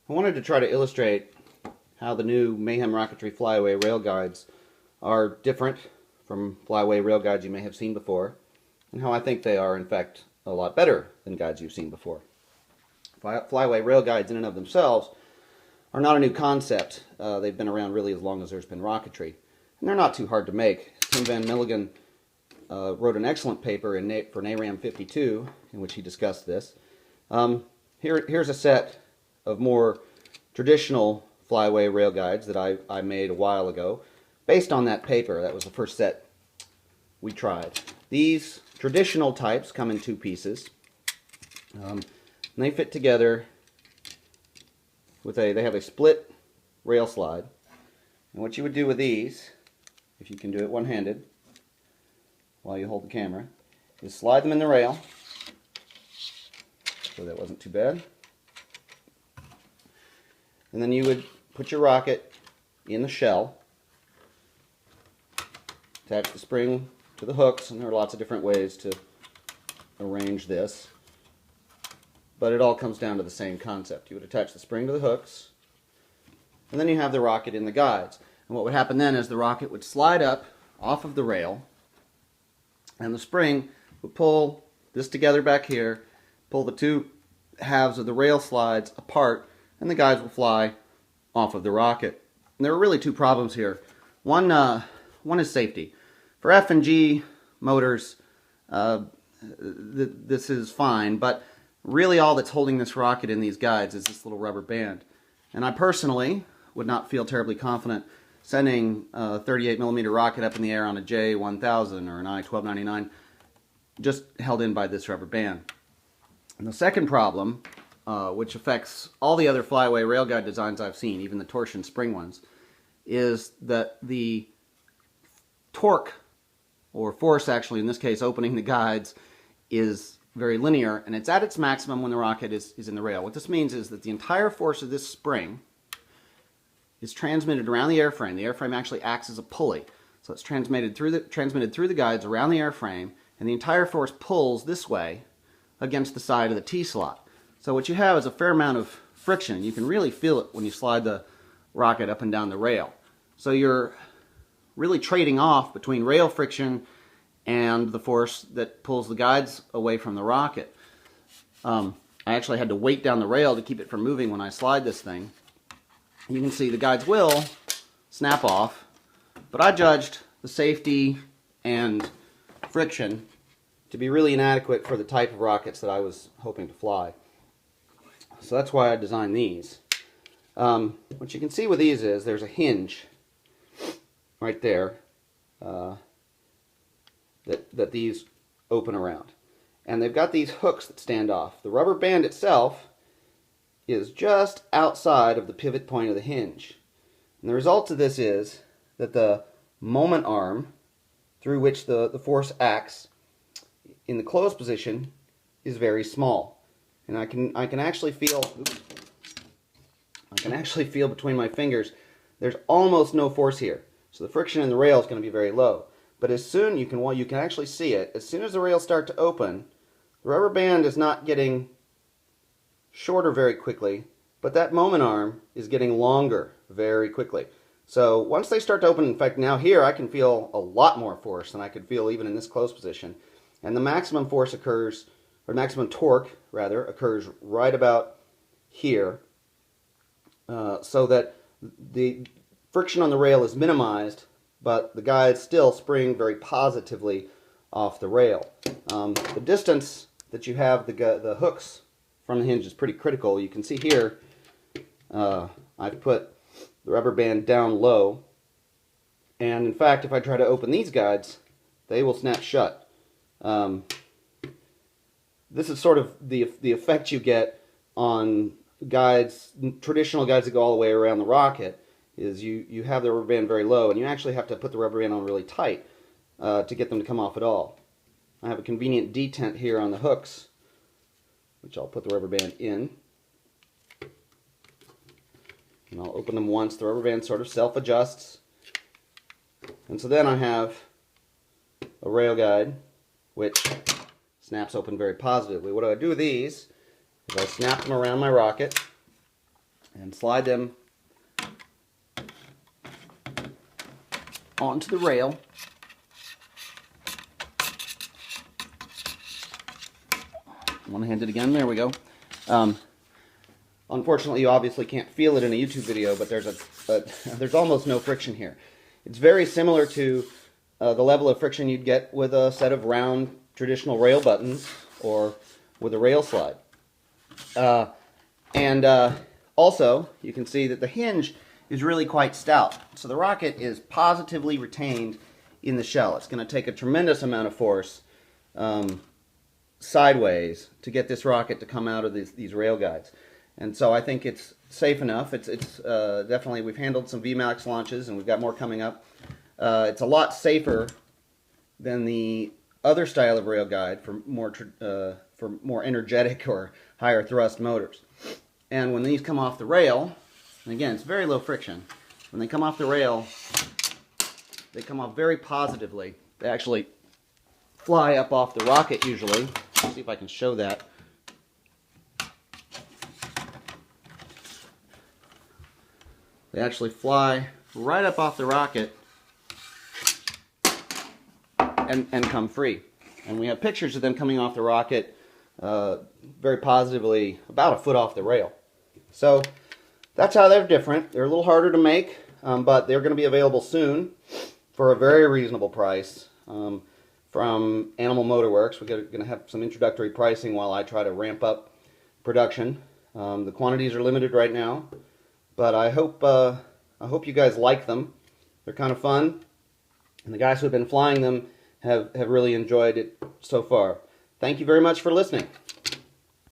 I wanted to try to illustrate how the new Mayhem Rocketry Fly-away rail guides are different from fly-away rail guides you may have seen before, and how I think they are, in fact, a lot better than guides you've seen before. Fly-away rail guides in and of themselves are not a new concept. They've been around really as long as there's been rocketry, and they're not too hard to make. Tim Van Milligan wrote an excellent paper for NARAM 52 in which he discussed this. Here's a set of more traditional fly-away rail guides that I made a while ago based on that paper. That was the first set we tried. These traditional types come in two pieces. And they fit together with they have a split rail slide. And what you would do with these, if you can do it one-handed while you hold the camera, is slide them in the rail. So that wasn't too bad. And then you would put your rocket in the shell, attach the spring to the hooks, and there are lots of different ways to arrange this, but it all comes down to the same concept. You would attach the spring to the hooks, and then you have the rocket in the guides. And what would happen then is the rocket would slide up off of the rail, and the spring would pull this together back here, pull the two halves of the rail slides apart, and the guides will fly off of the rocket. And there are really two problems here. One is safety. For F and G motors, this is fine, but really all that's holding this rocket in these guides is this little rubber band. And I personally would not feel terribly confident sending a 38mm rocket up in the air on a J1000 or an I-1299 just held in by this rubber band. And the second problem, which affects all the other fly-away railguide designs I've seen, even the torsion spring ones, is that the torque, or force actually in this case opening the guides, is very linear, and it's at its maximum when the rocket is in the rail. What this means is that the entire force of this spring is transmitted around the airframe. The airframe actually acts as a pulley. So it's transmitted through the guides around the airframe, and the entire force pulls this way against the side of the T-slot. So what you have is a fair amount of friction. You can really feel it when you slide the rocket up and down the rail. So you're really trading off between rail friction and the force that pulls the guides away from the rocket. I actually had to weight down the rail to keep it from moving when I slide this thing. You can see the guides will snap off, but I judged the safety and friction to be really inadequate for the type of rockets that I was hoping to fly. So that's why I designed these. What you can see with these is there's a hinge right there that these open around. And they've got these hooks that stand off. The rubber band itself is just outside of the pivot point of the hinge. And the result of this is that the moment arm through which the force acts in the closed position is very small. And I can actually feel between my fingers there's almost no force here. So the friction in the rail is going to be very low. But as soon you can actually see it, as soon as the rails start to open, the rubber band is not getting shorter very quickly, but that moment arm is getting longer very quickly. So once they start to open, in fact now here I can feel a lot more force than I could feel even in this closed position. And the maximum force occurs, or maximum torque rather, occurs right about here, so that the friction on the rail is minimized, but the guides still spring very positively off the rail. The distance that you have the hooks from the hinge is pretty critical. You can see here I've put the rubber band down low, and in fact if I try to open these guides, they will snap shut. This is sort of the effect you get on guides, traditional guides that go all the way around the rocket, is you have the rubber band very low, and you actually have to put the rubber band on really tight to get them to come off at all. I have a convenient detent here on the hooks, which I'll put the rubber band in. And I'll open them once. The rubber band sort of self-adjusts. And so then I have a rail guide which snaps open very positively. What do I do with these is I snap them around my rocket, and slide them onto the rail. One-handed again, there we go. Unfortunately, you obviously can't feel it in a YouTube video, but there's almost no friction here. It's very similar to the level of friction you'd get with a set of round traditional rail buttons or with a rail slide. Also, you can see that the hinge is really quite stout. So the rocket is positively retained in the shell. It's going to take a tremendous amount of force sideways to get this rocket to come out of these rail guides. And so I think it's safe enough. It's definitely, we've handled some VMAX launches and we've got more coming up. It's a lot safer than the other style of rail guide for more energetic or higher thrust motors. And when these come off the rail, and again, it's very low friction. When they come off the rail, they come off very positively. They actually fly up off the rocket usually. Let's see if I can show that. They actually fly right up off the rocket and come free. And we have pictures of them coming off the rocket very positively about a foot off the rail. So that's how they're different. They're a little harder to make, but they're going to be available soon for a very reasonable price from Animal Motor Works. We're going to have some introductory pricing while I try to ramp up production. The quantities are limited right now, but I hope you guys like them. They're kind of fun, and the guys who have been flying them have really enjoyed it so far. Thank you very much for listening.